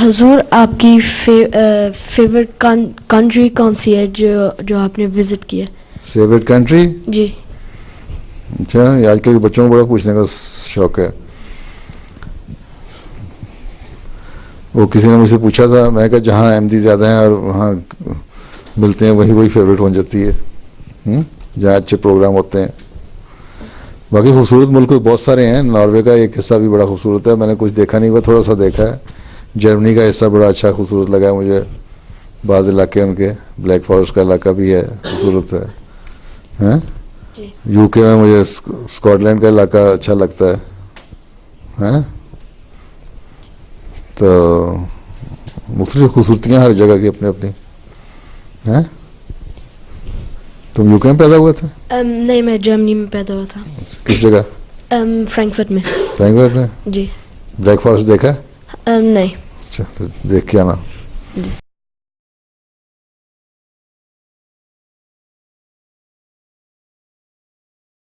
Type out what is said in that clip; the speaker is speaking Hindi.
हजूर आपकी फेवरेट कंट्री कौन सी है जो आपने विजिट किया? Favourite country? जी। अच्छा, आजकल के बच्चों को बड़ा पूछने का शौक है। वो किसी ने मुझसे पूछा था, मैं कहा जहाँ अहमदी ज़्यादा हैं और वहाँ मिलते हैं वही फेवरेट हो जाती है, जहाँ अच्छे प्रोग्राम होते हैं। बाकी खूबसूरत मुल्क तो बहुत सारे हैं। नॉर्वे का एक हिस्सा भी बड़ा खूबसूरत है, मैंने कुछ देखा नहीं हुआ, थोड़ा सा देखा है। जर्मनी का हिस्सा बड़ा अच्छा खूबसूरत लगा है मुझे। बाज़ इलाके उनके, ब्लैक फॉरेस्ट का इलाका भी है, खूबसूरत है। हैं? यूके में मुझे स्कॉटलैंड का इलाका अच्छा लगता है। हैं? तो मुख्तलिफ खूबसूरतियाँ हर जगह की अपनी अपनी हैं। तुम यूके में पैदा हुए थे? नहीं, मैं जर्मनी में पैदा हुआ था। किस जगह? फ्रैंकफर्ट में। फ्रैंकफर्ट में? जी। ब्लैक फॉरेस्ट देखा? नहीं। अच्छा, तो देख के आना। जी।